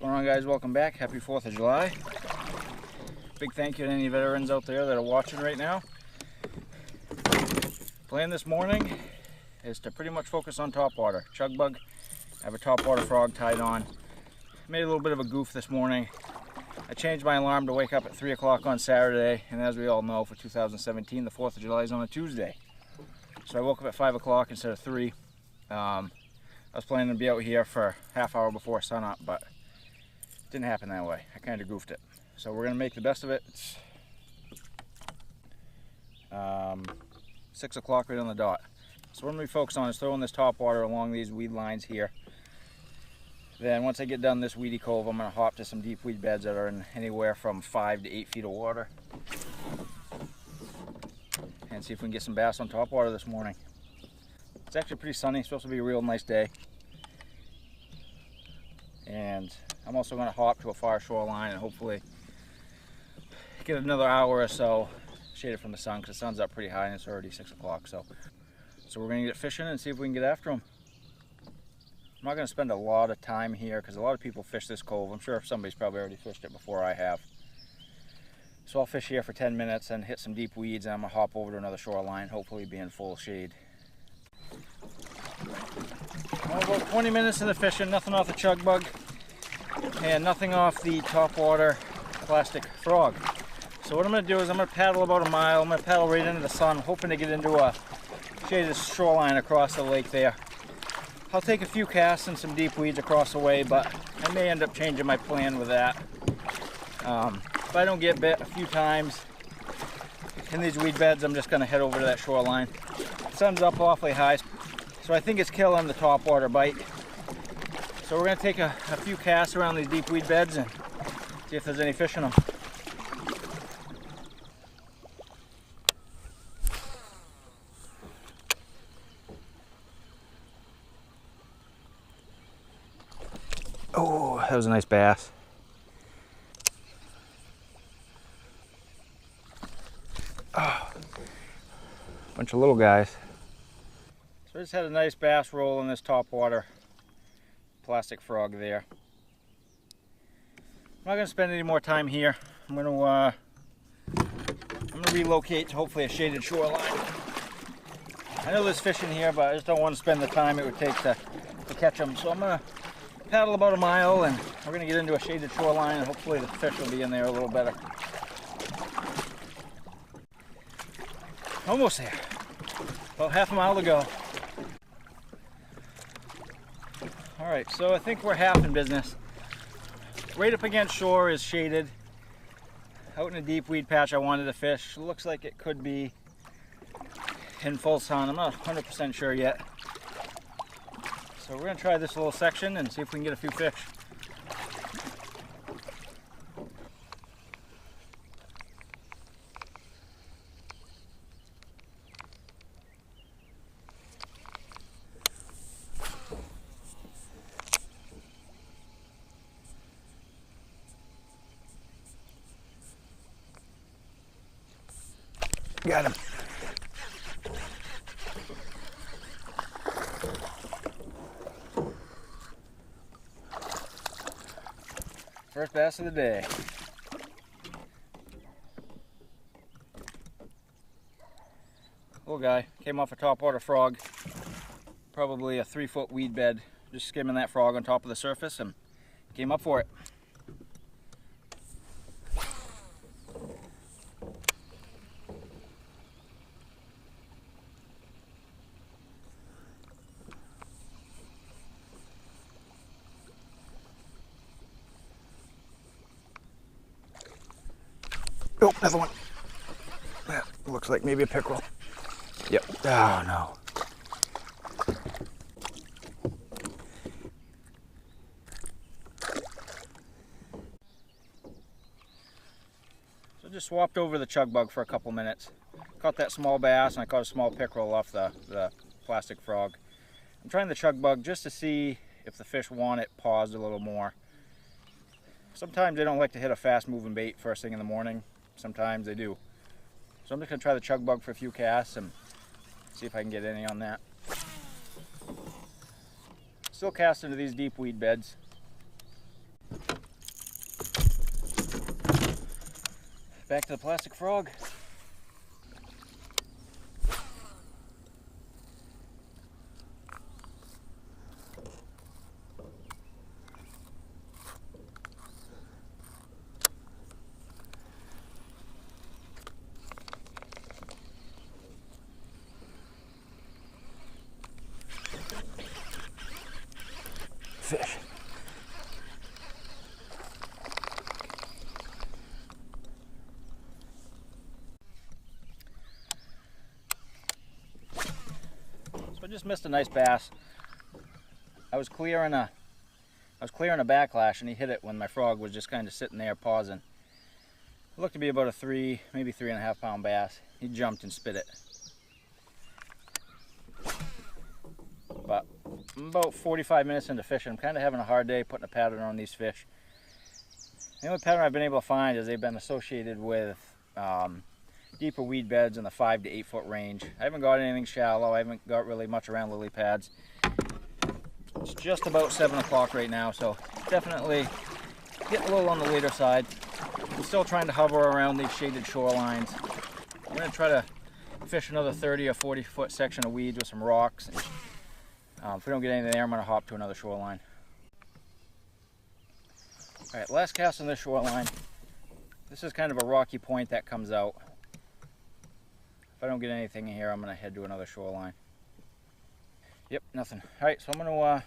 What's going on, guys? Welcome back. Happy 4th of July. Big thank you to any veterans out there that are watching right now. Plan this morning is to pretty much focus on topwater. Chug bug. I have a topwater frog tied on. Made a little bit of a goof this morning. I changed my alarm to wake up at 3 o'clock on Saturday, and as we all know, for 2017, the 4th of July is on a Tuesday. So I woke up at 5 o'clock instead of 3. I was planning to be out here for half hour before sunup, but it didn't happen that way. I kind of goofed it. So we're going to make the best of it. It's 6 o'clock right on the dot. So what I'm going to be focused on is throwing this topwater along these weed lines here. Then once I get done this weedy cove, I'm going to hop to some deep weed beds that are in anywhere from 5 to 8 feet of water. And see if we can get some bass on topwater this morning. It's actually pretty sunny. It's supposed to be a real nice day. And I'm also going to hop to a far shoreline and hopefully get another hour or so shaded from the sun, because the sun's up pretty high and it's already 6 o'clock. So we're going to get fishing and see if we can get after them. I'm not going to spend a lot of time here because a lot of people fish this cove. I'm sure somebody's probably already fished it before I have. So I'll fish here for 10 minutes and hit some deep weeds, and I'm going to hop over to another shoreline, hopefully be in full shade. Well, about 20 minutes of the fishing, nothing off the chug bug and nothing off the topwater plastic frog. So what I'm going to do is I'm going to paddle about a mile. I'm going to paddle right into the sun, hoping to get into a shaded shoreline across the lake there. I'll take a few casts and some deep weeds across the way, but I may end up changing my plan with that. If I don't get bit a few times in these weed beds, I'm just going to head over to that shoreline. The sun's up awfully high, so I think it's killing the topwater bite. So we're going to take a few casts around these deep weed beds and see if there's any fish in them. Oh, that was a nice bass. Oh, bunch of little guys. So I just had a nice bass roll in this topwater plastic frog there. I'm not going to spend any more time here. I'm going to relocate to hopefully a shaded shoreline. I know there's fish in here, but I just don't want to spend the time it would take to catch them. So I'm going to paddle about a mile and we're going to get into a shaded shoreline and hopefully the fish will be in there a little better. Almost there. About half a mile to go. Alright, so I think we're half in business. Right up against shore is shaded. Out in a deep weed patch I wanted to fish. Looks like it could be in full sun. I'm not 100% sure yet. So we're going to try this little section and see if we can get a few fish. Got him. First bass of the day. Little guy, came off a topwater frog, probably a 3-foot weed bed, just skimming that frog on top of the surface and came up for it. Oh, another one. That looks like maybe a pickerel. Yep. Oh, no. So I just swapped over the chug bug for a couple minutes. Caught that small bass and I caught a small pickerel off the plastic frog. I'm trying the chug bug just to see if the fish want it paused a little more. Sometimes they don't like to hit a fast moving bait first thing in the morning. Sometimes they do. So I'm just going to try the chug bug for a few casts and see if I can get any on that. Still cast into these deep weed beds. Back to the plastic frog. Fish. So I just missed a nice bass. I was clearing a backlash and he hit it when my frog was just kind of sitting there pausing. It looked to be about a 3, maybe 3.5 pound bass. He jumped and spit it. But I'm about 45 minutes into fishing. I'm kind of having a hard day putting a pattern on these fish. The only pattern I've been able to find is they've been associated with deeper weed beds in the 5 to 8 foot range. I haven't got anything shallow. I haven't got really much around lily pads. It's just about 7 o'clock right now, so definitely getting a little on the later side. I'm still trying to hover around these shaded shorelines. I'm going to try to fish another 30 or 40 foot section of weeds with some rocks. If we don't get anything there, I'm going to hop to another shoreline. Alright, last cast on this shoreline. This is kind of a rocky point that comes out. If I don't get anything in here, I'm going to head to another shoreline. Yep, nothing. Alright, so I'm going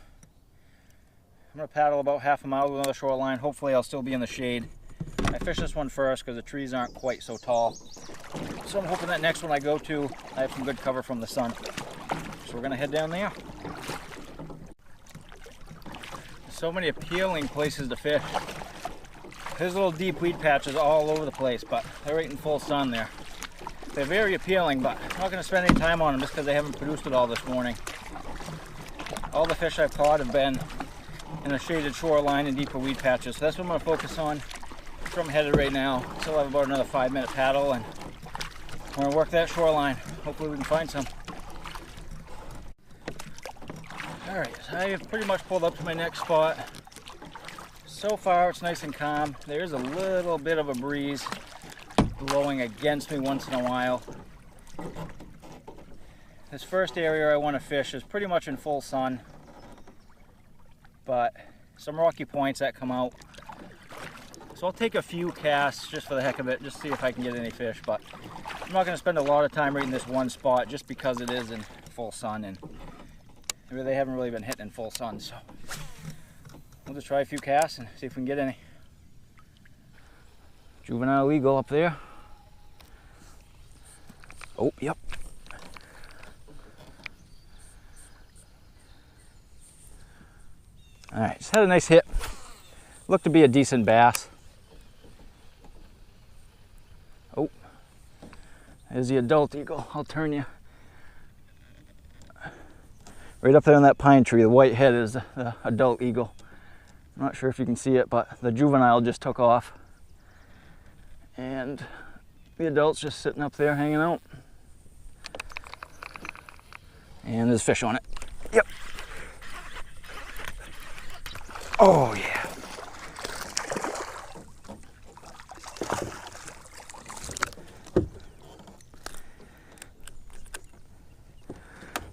to paddle about half a mile to another shoreline. Hopefully I'll still be in the shade. I fish this one first because the trees aren't quite so tall. So I'm hoping that next one I go to, I have some good cover from the sun. So we're going to head down there. So many appealing places to fish. There's little deep weed patches all over the place, but they're right in full sun there. They're very appealing, but I'm not going to spend any time on them just because they haven't produced it all this morning. All the fish I've caught have been in a shaded shoreline and deeper weed patches, so that's what I'm going to focus on. That's where I'm headed right now. Still have about another 5-minute paddle, and we're going to work that shoreline. Hopefully we can find some. Alright, so I have pretty much pulled up to my next spot. So far it's nice and calm. There is a little bit of a breeze blowing against me once in a while. This first area I want to fish is pretty much in full sun, but some rocky points that come out. So I'll take a few casts just for the heck of it, just see if I can get any fish, but I'm not going to spend a lot of time right in this one spot just because it is in full sun and they haven't really been hitting in full sun, so we'll just try a few casts and see if we can get any. Juvenile eagle up there. Oh, yep. Alright, just had a nice hit. Looked to be a decent bass. Oh, there's the adult eagle. I'll turn you. Right up there on that pine tree, the white head is the adult eagle. I'm not sure if you can see it, but the juvenile just took off. And the adult's just sitting up there hanging out. And there's fish on it. Yep. Oh yeah.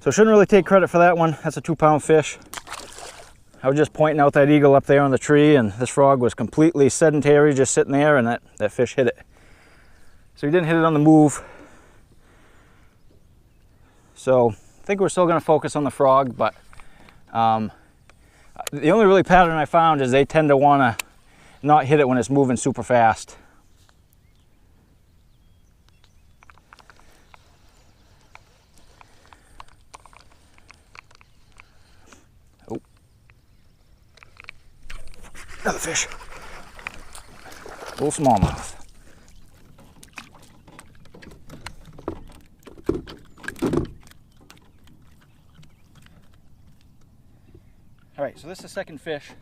So shouldn't really take credit for that one. That's a 2-pound fish. I was just pointing out that eagle up there on the tree, and this frog was completely sedentary, just sitting there, and that fish hit it. So he didn't hit it on the move. So I think we're still going to focus on the frog, but the only really pattern I found is they tend to want to not hit it when it's moving super fast. Oh, another fish. Little smallmouth. All right, so this is the second fish.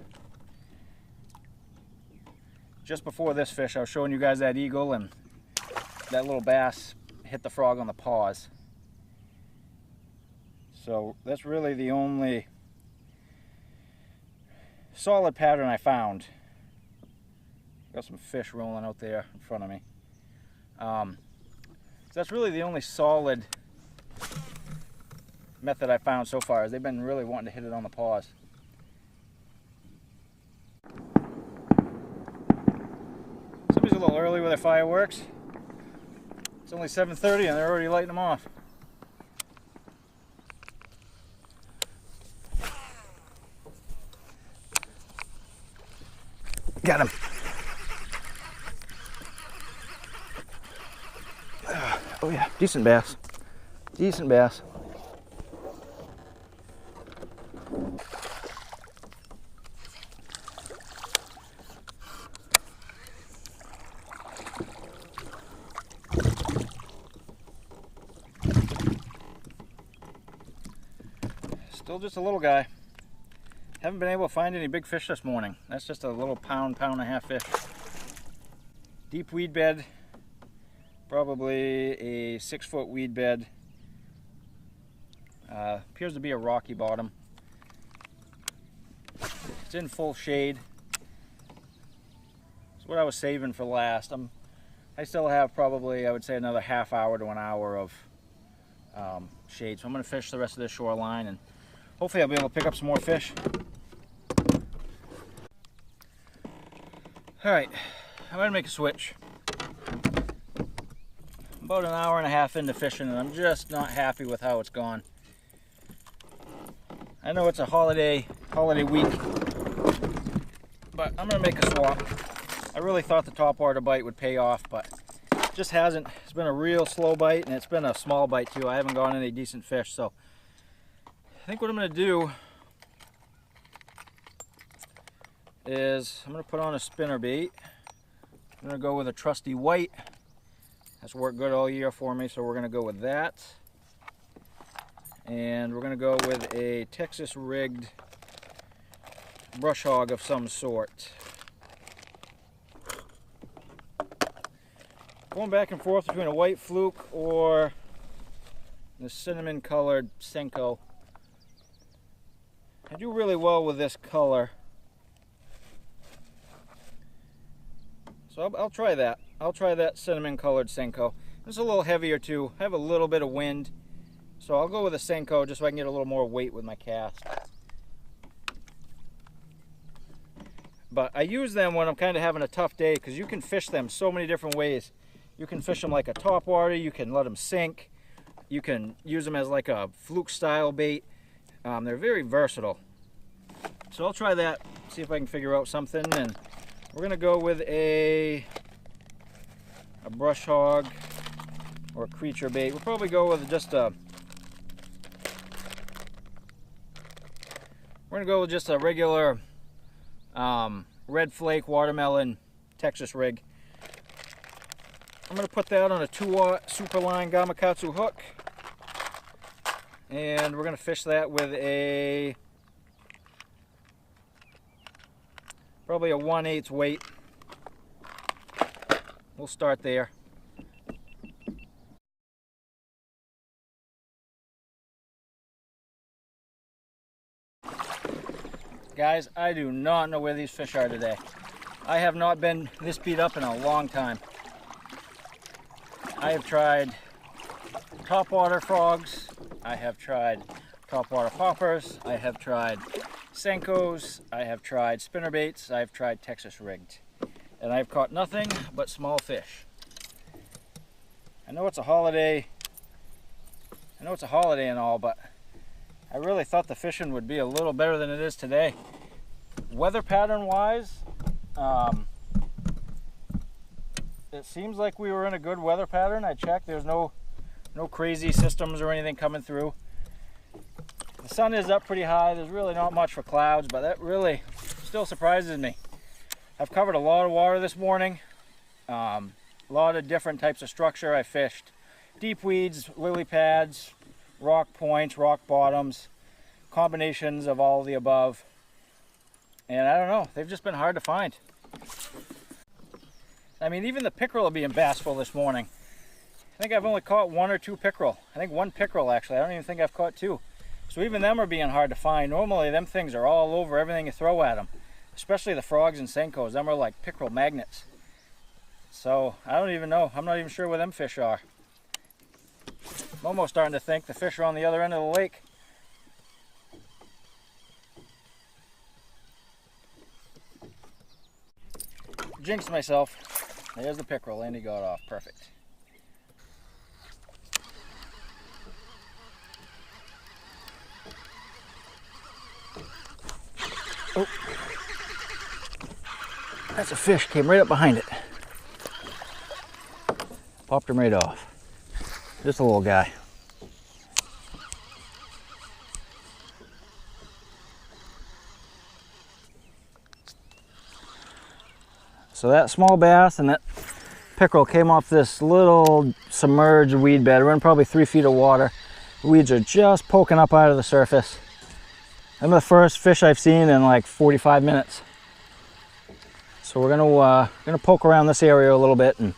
Just before this fish, I was showing you guys that eagle, and that little bass hit the frog on the paws. So that's really the only solid pattern I found. Got some fish rolling out there in front of me. So that's really the only solid method I found so far, is they've been really wanting to hit it on the paws. Somebody's a little early with their fireworks. It's only 7:30 and they're already lighting them off. Got him. Oh yeah, decent bass. Decent bass. Still just a little guy. Haven't been able to find any big fish this morning. That's just a little pound and a half fish. Deep weed bed. Probably a 6-foot weed bed. Appears to be a rocky bottom. It's in full shade. It's what I was saving for last. I still have probably, I would say, another half hour to an hour of shade. So I'm going to fish the rest of this shoreline and hopefully I'll be able to pick up some more fish. Alright, I'm going to make a switch. About an hour and a half into fishing and I'm just not happy with how it's gone. I know it's a holiday week, but I'm going to make a swap. I really thought the topwater bite would pay off, but it just hasn't. It's been a real slow bite and it's been a small bite too. I haven't gotten any decent fish, so I think what I'm going to do is I'm going to put on a spinnerbait. I'm going to go with a trusty white. That's worked good all year for me, so we're going to go with that. And we're going to go with a Texas rigged brush hog of some sort. Going back and forth between a white fluke or the cinnamon colored Senko. I do really well with this color. So I'll try that. I'll try that cinnamon colored Senko. It's a little heavier too. I have a little bit of wind. So I'll go with a Senko just so I can get a little more weight with my cast. But I use them when I'm kind of having a tough day because you can fish them so many different ways. You can fish them like a topwater, you can let them sink, you can use them as like a fluke style bait. They're very versatile. So I'll try that, see if I can figure out something, and we're gonna go with a brush hog or a creature bait. We'll probably go with just a regular red flake watermelon Texas rig. I'm going to put that on a 2-aught Superline Gamakatsu hook, and we're going to fish that with probably a 1/8 weight. We'll start there. Guys, I do not know where these fish are today. I have not been this beat up in a long time. I have tried topwater frogs, I have tried topwater poppers, I have tried Senkos, I have tried spinnerbaits, I have tried Texas rigged. And I've caught nothing but small fish. I know it's a holiday and all, but I really thought the fishing would be a little better than it is today. Weather pattern wise, it seems like we were in a good weather pattern. I checked, there's no crazy systems or anything coming through. The sun is up pretty high, there's really not much for clouds, but that really still surprises me. I've covered a lot of water this morning, a lot of different types of structure. I fished deep weeds, lily pads, rock points, rock bottoms, combinations of all of the above. And I don't know, they've just been hard to find. I mean, even the pickerel are being bassful this morning. I think I've only caught 1 or 2 pickerel. I think 1 pickerel actually. I don't even think I've caught 2. So even them are being hard to find. Normally them things are all over everything you throw at them. especially the frogs and senkos. Them are like pickerel magnets. So I don't even know. I'm not even sure where them fish are. I'm almost starting to think the fish are on the other end of the lake. Jinxed myself. There's the pickerel, and he got off. Perfect. Oh, that's a fish. Came right up behind it. Popped him right off. Just a little guy. So that small bass and that pickerel came off this little submerged weed bed. We're in probably 3 feet of water. The weeds are just poking up out of the surface. Them are the first fish I've seen in like 45 minutes. So we're gonna poke around this area a little bit and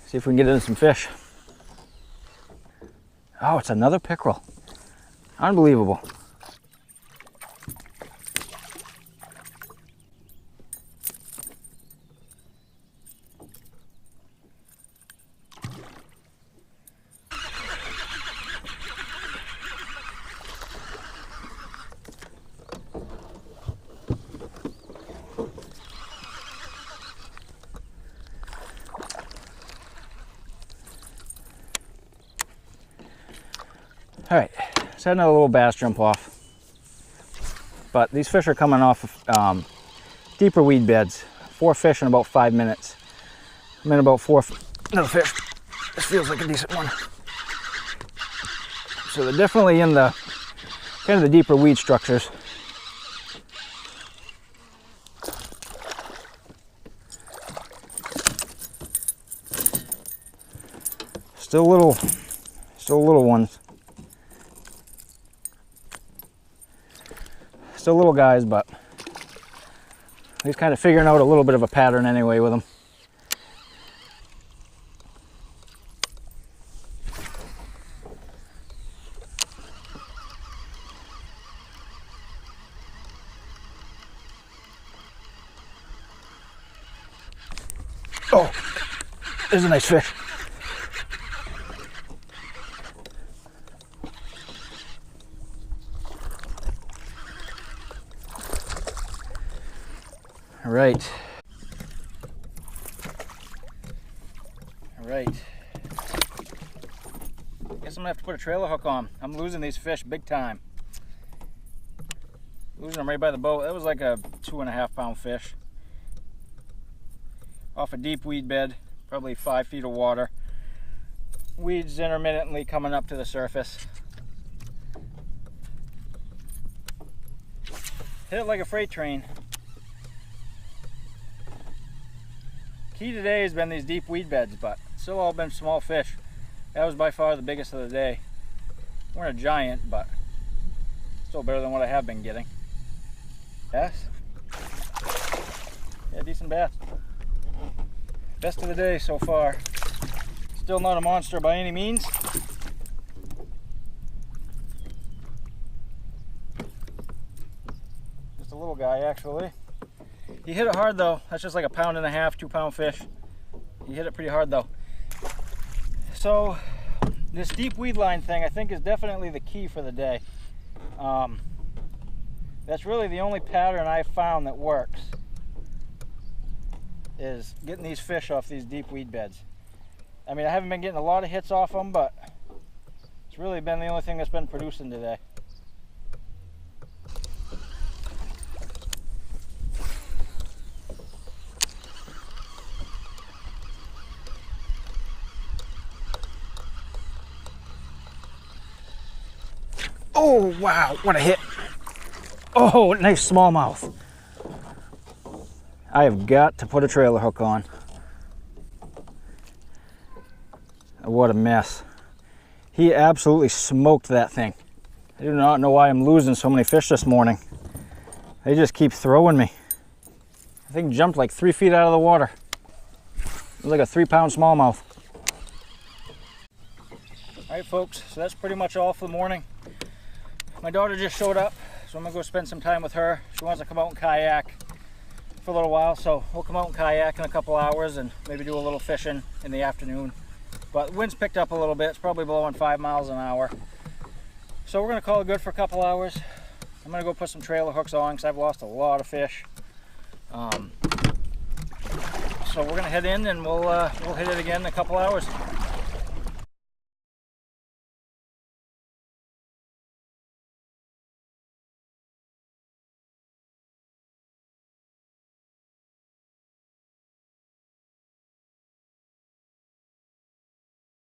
see if we can get into some fish. Oh, it's another pickerel. Unbelievable. All right, just had another little bass jump off. But these fish are coming off deeper weed beds. 4 fish in about 5 minutes. I'm in about 4. Another fish. This feels like a decent one. So they're definitely in the kind of the deeper weed structures. Still little ones. Still little guys, but he's kind of figuring out a little bit of a pattern anyway with them. Oh, there's a nice fish. All right. Guess I'm gonna have to put a trailer hook on. I'm losing these fish big time. Losing them right by the boat. That was like a 2.5 pound fish. Off a deep weed bed, probably 5 feet of water. Weeds intermittently coming up to the surface. Hit it like a freight train. Key today has been these deep weed beds, but still all been small fish. That was by far the biggest of the day. Weren't a giant, but still better than what I have been getting. Bass? Yeah, decent bass. Best of the day so far. Still not a monster by any means. Just a little guy, actually. He hit it hard though. That's just like a 1.5 pound, 2 pound fish. He hit it pretty hard though. So this deep weed line thing I think is definitely the key for the day. That's really the only pattern I've found that works, is getting these fish off these deep weed beds. I mean, I haven't been getting a lot of hits off them, but it's really been the only thing that's been producing today. Oh, wow, what a hit. Oh, nice smallmouth. I have got to put a trailer hook on. What a mess. He absolutely smoked that thing. I do not know why I'm losing so many fish this morning. They just keep throwing me. I think jumped like 3 feet out of the water. It was like a 3 pound smallmouth. All right, folks, so that's pretty much all for the morning. My daughter just showed up, so So I'm gonna go spend some time with her. She wants to come out and kayak for a little while, so we'll come out and kayak in a couple hours and maybe do a little fishing in the afternoon. But the wind's picked up a little bit. It's probably blowing 5 miles an hour. So we're gonna call it good for a couple hours. I'm gonna go put some trailer hooks on because I've lost a lot of fish. So we're gonna head in and we'll hit it again in a couple hours.